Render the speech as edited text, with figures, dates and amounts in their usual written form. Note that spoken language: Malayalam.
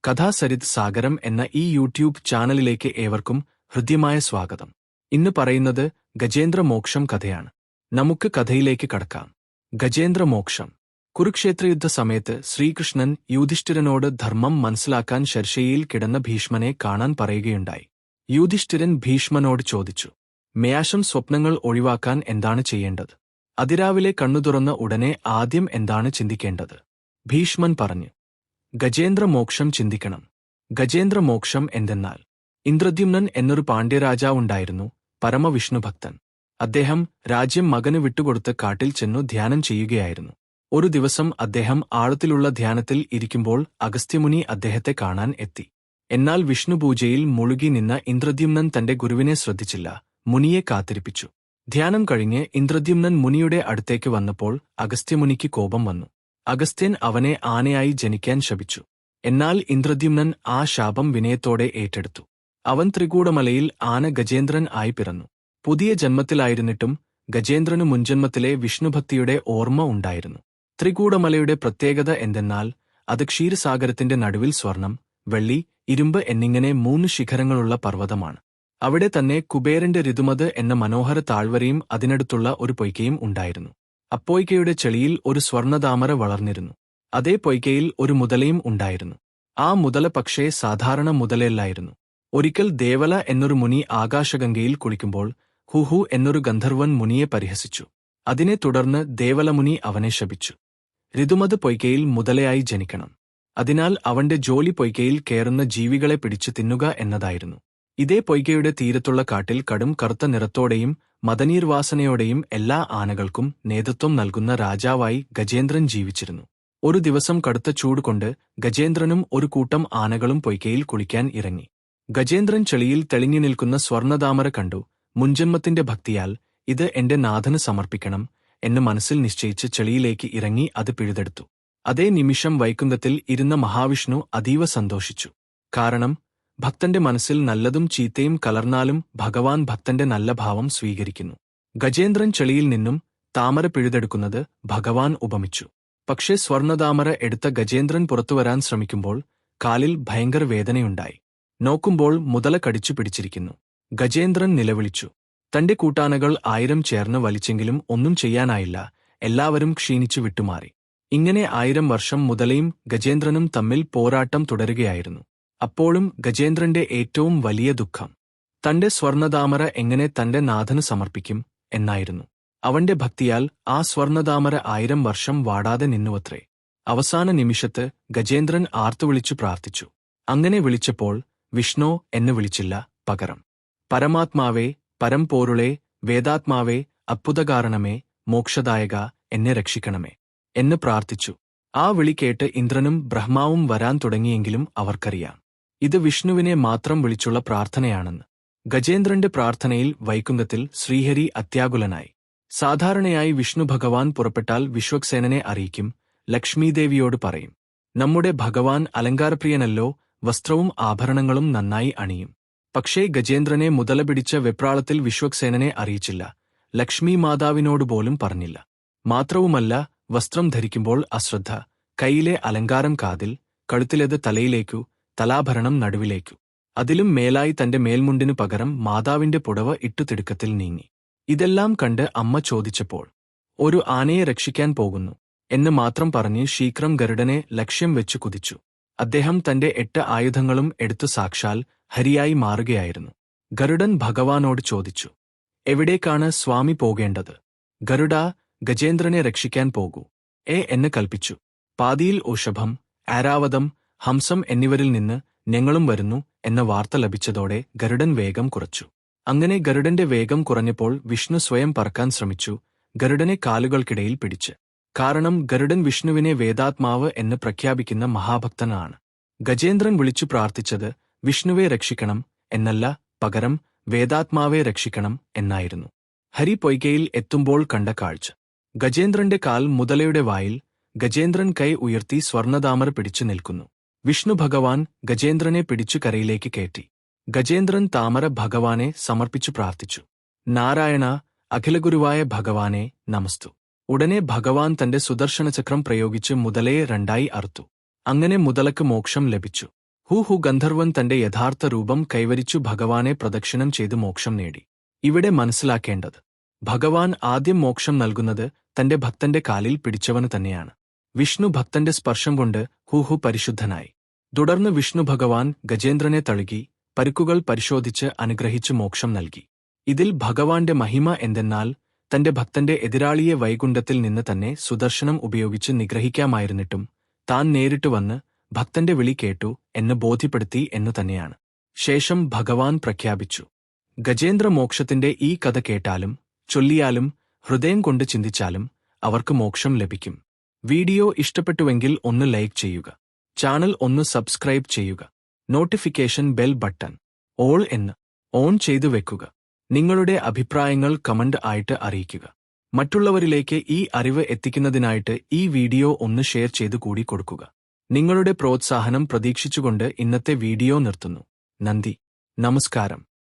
കഥാസരിത് സാഗരം എന്ന ഈ യൂട്യൂബ് ചാനലിലേക്ക് ഏവർക്കും ഹൃദ്യമായ സ്വാഗതം. ഇന്ന് പറയുന്നത് ഗജേന്ദ്രമോക്ഷം കഥയാണ്. നമുക്ക് കഥയിലേക്ക് കടക്കാം. ഗജേന്ദ്രമോക്ഷം. കുരുക്ഷേത്രയുദ്ധ സമയത്ത് ശ്രീകൃഷ്ണൻ യുധിഷ്ഠിരനോട് ധർമ്മം മനസ്സിലാക്കാൻ ശർശയ്യയിൽ കിടന്ന ഭീഷ്മനെ കാണാൻ പറയുകയുണ്ടായി. യുധിഷ്ഠിരൻ ഭീഷ്മനോട് ചോദിച്ചു, മേയാശം സ്വപ്നങ്ങൾ ഒഴിവാക്കാൻ എന്താണ് ചെയ്യേണ്ടത്? അതിരാവിലെ കണ്ണു തുറന്ന ഉടനെ ആദ്യം എന്താണ് ചിന്തിക്കേണ്ടത്? ഭീഷ്മൻ പറഞ്ഞു, ഗജേന്ദ്രമോക്ഷം ചിന്തിക്കണം. ഗജേന്ദ്രമോക്ഷം എന്തെന്നാൽ, ഇന്ദ്രദ്യുമ്നൻ എന്നൊരു പാണ്ഡ്യരാജാവുണ്ടായിരുന്നു, പരമവിഷ്ണുഭക്തൻ. അദ്ദേഹം രാജ്യം മകന് വിട്ടുകൊടുത്ത് കാട്ടിൽ ചെന്നു ധ്യാനം ചെയ്യുകയായിരുന്നു. ഒരു ദിവസം അദ്ദേഹം ആഴത്തിലുള്ള ധ്യാനത്തിൽ ഇരിക്കുമ്പോൾ അഗസ്ത്യമുനി അദ്ദേഹത്തെ കാണാൻ എത്തി. എന്നാൽ വിഷ്ണുപൂജയിൽ മുഴുകി നിന്ന ഇന്ദ്രദ്യുമ്നൻ തന്റെ ഗുരുവിനെ ശ്രദ്ധിച്ചില്ല, മുനിയെ കാത്തിരിപ്പിച്ചു. ധ്യാനം കഴിഞ്ഞ് ഇന്ദ്രദ്യുമ്നൻ മുനിയുടെ അടുത്തേക്ക് വന്നപ്പോൾ അഗസ്ത്യമുനിക്ക് കോപം വന്നു. അഗസ്ത്യൻ അവനെ ആനയായി ജനിക്കാൻ ശപിച്ചു. എന്നാൽ ഇന്ദ്രദ്യുമ്നൻ ആ ശാപം വിനയത്തോടെ ഏറ്റെടുത്തു. അവൻ ത്രികൂടമലയിൽ ആന ഗജേന്ദ്രൻ ആയി പിറന്നു. പുതിയ ജന്മത്തിലായിരുന്നിട്ടും ഗജേന്ദ്രനു മുൻജന്മത്തിലെ വിഷ്ണുഭക്തിയുടെ ഓർമ്മ ഉണ്ടായിരുന്നു. ത്രികൂടമലയുടെ പ്രത്യേകത എന്തെന്നാൽ അത് ക്ഷീരസാഗരത്തിന്റെ നടുവിൽ സ്വർണം, വെള്ളി, ഇരുമ്പ് എന്നിങ്ങനെ 3 ശിഖരങ്ങളുള്ള പർവ്വതമാണ്. അവിടെ തന്നെ കുബേരന്റെ ഋതുമത് എന്ന മനോഹര താഴ്വരയും അതിനടുത്തുള്ള ഒരു പൊയ്കയും ഉണ്ടായിരുന്നു. അപ്പൊയ്കയുടെ ചെളിയിൽ ഒരു സ്വർണതാമര വളർന്നിരുന്നു. അതേ പൊയ്കയിൽ ഒരു മുതലയും ഉണ്ടായിരുന്നു. ആ മുതല പക്ഷേ സാധാരണ മുതലയല്ലായിരുന്നു. ഒരിക്കൽ ദേവല എന്നൊരു മുനി ആകാശഗംഗയിൽ കുളിക്കുമ്പോൾ ഹുഹു എന്നൊരു ഗന്ധർവൻ മുനിയെ പരിഹസിച്ചു. അതിനെ തുടർന്ന് ദേവലമുനി അവനെ ശപിച്ചു. ഋതുമത് പൊയ്കയിൽ മുതലയായി ജനിക്കണം. അതിനാൽ അവന്റെ ജോലി പൊയ്കയിൽ കയറുന്ന ജീവികളെ പിടിച്ചു തിന്നുക എന്നതായിരുന്നു. ഇതേ പൊയ്കയുടെ തീരത്തുള്ള കാട്ടിൽ കടും കറുത്ത നിറത്തോടെയും മദനീർവാസനയോടെയും എല്ലാ ആനകൾക്കും നേതൃത്വം നൽകുന്ന രാജാവായി ഗജേന്ദ്രൻ ജീവിച്ചിരുന്നു. ഒരു ദിവസം കടുത്ത ചൂടുകൊണ്ട് ഗജേന്ദ്രനും ഒരു കൂട്ടം ആനകളും പൊയ്കയിൽ കുളിക്കാൻ ഇറങ്ങി. ഗജേന്ദ്രൻ ചെളിയിൽ തെളിഞ്ഞു നിൽക്കുന്ന സ്വർണതാമര കണ്ടു. മുൻജന്മത്തിന്റെ ഭക്തിയാൽ ഇത് എന്റെ നാഥന് സമർപ്പിക്കണം എന്ന് മനസ്സിൽ നിശ്ചയിച്ച് ചെളിയിലേക്ക് ഇറങ്ങി അത് പിഴുതെടുത്തു. അതേ നിമിഷം വൈകുണ്ഠത്തിൽ ഇരുന്ന മഹാവിഷ്ണു അതീവ സന്തോഷിച്ചു. കാരണം ഭക്തന്റെ മനസ്സിൽ നല്ലതും ചീത്തയും കലർന്നാലും ഭഗവാൻ ഭക്തന്റെ നല്ല ഭാവം സ്വീകരിക്കുന്നു. ഗജേന്ദ്രൻ ചെളിയിൽ നിന്നും താമര പിഴുതെടുക്കുന്നത് ഭഗവാൻ ഉപമിച്ചു. പക്ഷേ സ്വർണതാമര എടുത്ത ഗജേന്ദ്രൻ പുറത്തുവരാൻ ശ്രമിക്കുമ്പോൾ കാലിൽ ഭയങ്കര വേദനയുണ്ടായി. നോക്കുമ്പോൾ മുതല കടിച്ചു പിടിച്ചിരിക്കുന്നു. ഗജേന്ദ്രൻ നിലവിളിച്ചു. തന്റെ കൂട്ടാനകൾ 1000 ചേർന്ന് വലിച്ചെങ്കിലും ഒന്നും ചെയ്യാനായില്ല. എല്ലാവരും ക്ഷീണിച്ചു വിട്ടുമാറി. ഇങ്ങനെ 1000 വർഷം മുതലയും ഗജേന്ദ്രനും തമ്മിൽ പോരാട്ടം തുടരുകയായിരുന്നു. അപ്പോഴും ഗജേന്ദ്രന്റെ ഏറ്റവും വലിയ ദുഃഖം തന്റെ സ്വർണതാമര എങ്ങനെ തന്റെ നാഥന് സമർപ്പിക്കും എന്നായിരുന്നു. അവന്റെ ഭക്തിയാൽ ആ സ്വർണതാമര 1000 വർഷം വാടാതെ നിന്നുവത്രേ. അവസാന നിമിഷത്ത് ഗജേന്ദ്രൻ ആർത്തുവിളിച്ചു പ്രാർത്ഥിച്ചു. അങ്ങനെ വിളിച്ചപ്പോൾ വിഷ്ണു എന്ന് വിളിച്ചില്ല, പകരം പരമാത്മാവേ, പരംപോരുളേ, വേദാത്മാവേ, അത്ഭുതകാരണമേ, മോക്ഷദായക, എന്നെ രക്ഷിക്കണമേ എന്ന് പ്രാർത്ഥിച്ചു. ആ വിളി കേട്ട് ഇന്ദ്രനും ബ്രഹ്മാവും വരാൻ തുടങ്ങിയെങ്കിലും അവർക്കറിയാം ഇത് വിഷ്ണുവിനെ മാത്രം വിളിച്ചുള്ള പ്രാർത്ഥനയാണെന്ന്. ഗജേന്ദ്രന്റെ പ്രാർത്ഥനയിൽ വൈകുണ്ഠത്തിൽ ശ്രീഹരി അത്യാകുലനായി. സാധാരണയായി വിഷ്ണു ഭഗവാൻ പുറപ്പെട്ടാൽ വിശ്വക്സേനനെ അറിയിക്കും, ലക്ഷ്മീദേവിയോട് പറയും, നമ്മുടെ ഭഗവാൻ അലങ്കാരപ്രിയനല്ലോ, വസ്ത്രവും ആഭരണങ്ങളും നന്നായി അണിയും. പക്ഷേ ഗജേന്ദ്രനെ മുതല പിടിച്ച വെപ്രാളത്തിൽ വിശ്വക്സേനനെ അറിയിച്ചില്ല, ലക്ഷ്മി മാതാവിനോടുപോലും പറഞ്ഞില്ല. മാത്രവുമല്ല, വസ്ത്രം ധരിക്കുമ്പോൾ അശ്രദ്ധ, കൈയിലെ അലങ്കാരം കാതിൽ, കഴുത്തിലേത് തലയിലേക്കു, തലാഭരണം നടുവിലേക്കു. അതിലും മേലായി തന്റെ മേൽമുണ്ടിനു പകരം മാതാവിന്റെ പുടവ ഇട്ടു തിടുക്കത്തിൽ നീങ്ങി. ഇതെല്ലാം കണ്ട് അമ്മ ചോദിച്ചപ്പോൾ, ഒരു ആനയെ രക്ഷിക്കാൻ പോകുന്നു എന്ന് മാത്രം പറഞ്ഞ് ശീഘ്രം ഗരുഡനെ ലക്ഷ്യം വെച്ചു കുതിച്ചു. അദ്ദേഹം തന്റെ 8 ആയുധങ്ങളും എടുത്തു സാക്ഷാൽ ഹരിയായി മാറുകയായിരുന്നു. ഗരുഡൻ ഭഗവാനോട് ചോദിച്ചു, എവിടേക്കാണ് സ്വാമി പോകേണ്ടത്? ഗരുഡ, ഗജേന്ദ്രനെ രക്ഷിക്കാൻ പോകൂ എന്ന് കൽപ്പിച്ചു. പാതിയിൽ ഋഷഭം, ആരാവതം, ഹംസം എന്നിവരിൽ നിന്ന് ഞങ്ങളും വരുന്നു എന്ന വാർത്ത ലഭിച്ചതോടെ ഗരുഡൻ വേഗം കുറച്ചു. അങ്ങനെ ഗരുഡന്റെ വേഗം കുറഞ്ഞപ്പോൾ വിഷ്ണു സ്വയം പറക്കാൻ ശ്രമിച്ചു, ഗരുഡനെ കാലുകൾക്കിടയിൽ പിടിച്ച്. കാരണം ഗരുഡൻ വിഷ്ണുവിനെ വേദാത്മാവ് എന്ന് പ്രഖ്യാപിക്കുന്ന മഹാഭക്തനാണ്. ഗജേന്ദ്രൻ വിളിച്ചു പ്രാർത്ഥിച്ചത് വിഷ്ണുവെ രക്ഷിക്കണം എന്നല്ല, പകരം വേദാത്മാവെ രക്ഷിക്കണം എന്നായിരുന്നു. ഹരി പൊയ്കയിൽ എത്തുമ്പോൾ കണ്ട കാഴ്ച. ഗജേന്ദ്രന്റെ കാൽ മുതലയുടെ വായിൽ. ഗജേന്ദ്രൻ കൈ ഉയർത്തി സ്വർണതാമര പിടിച്ചു നിൽക്കുന്നു. വിഷ്ണു ഭഗവാൻ ഗജേന്ദ്രനെ പിടിച്ചു കരയിലേക്ക് കയറ്റി. ഗജേന്ദ്രൻ താമര ഭഗവാനെ സമർപ്പിച്ചു പ്രാർത്ഥിച്ചു, നാരായണ, അഖിലഗുരുവായ ഭഗവാനെ നമസ്തു. ഉടനെ ഭഗവാൻ തന്റെ സുദർശനചക്രം പ്രയോഗിച്ച് മുതലയെ 2ആയി അറുത്തു. അങ്ങനെ മുതലക്ക് മോക്ഷം ലഭിച്ചു. ഹു ഗന്ധർവൻ തന്റെ യഥാർത്ഥ രൂപം കൈവരിച്ചു ഭഗവാനെ പ്രദക്ഷിണം ചെയ്ത് മോക്ഷം നേടി. ഇവിടെ മനസ്സിലാക്കേണ്ടത്, ഭഗവാൻ ആദ്യം മോക്ഷം നൽകുന്നത് തന്റെ ഭക്തന്റെ കാലിൽ പിടിച്ചവന് തന്നെയാണ്. വിഷ്ണു ഭക്തന്റെ സ്പർശം കൊണ്ട് ഹു പരിശുദ്ധനായി. തുടർന്ന് വിഷ്ണു ഭഗവാൻ ഗജേന്ദ്രനെ തഴുകി പരുക്കുകൾ പരിശോധിച്ച് അനുഗ്രഹിച്ച് മോക്ഷം നൽകി. ഇതിൽ ഭഗവാന്റെ മഹിമ എന്തെന്നാൽ, തന്റെ ഭക്തന്റെ എതിരാളിയെ വൈകുണ്ഠത്തിൽ നിന്ന് തന്നെ സുദർശനം ഉപയോഗിച്ച് നിഗ്രഹിക്കാമായിരുന്നിട്ടും താൻ നേരിട്ട് വന്ന് ഭക്തന്റെ വിളി കേട്ടു എന്ന് ബോധ്യപ്പെടുത്തി എന്നു തന്നെയാണ്. ശേഷം ഭഗവാൻ പ്രഖ്യാപിച്ചു, ഗജേന്ദ്ര മോക്ഷത്തിന്റെ ഈ കഥ കേട്ടാലും ചൊല്ലിയാലും ഹൃദയം കൊണ്ട് ചിന്തിച്ചാലും അവർക്ക് മോക്ഷം ലഭിക്കും. വീഡിയോ ഇഷ്ടപ്പെട്ടുവെങ്കിൽ ഒന്ന് ലൈക്ക് ചെയ്യുക, ചാനൽ ഒന്ന് സബ്സ്ക്രൈബ് ചെയ്യുക, നോട്ടിഫിക്കേഷൻ ബെൽ ബട്ടൺ ഓൾ എന്ന് ഓൺ ചെയ്തു വെക്കുക. നിങ്ങളുടെ അഭിപ്രായങ്ങൾ കമന്റ് ആയിട്ട് അറിയിക്കുക. മറ്റുള്ളവരിലേക്ക് ഈ അറിവ് എത്തിക്കുന്നതിനായിട്ട് ഈ വീഡിയോ ഒന്ന് ഷെയർ ചെയ്തു കൂടി കൊടുക്കുക. നിങ്ങളുടെ പ്രോത്സാഹനം പ്രതീക്ഷിച്ചുകൊണ്ട് ഇന്നത്തെ വീഡിയോ നിർത്തുന്നു. നന്ദി, നമസ്കാരം.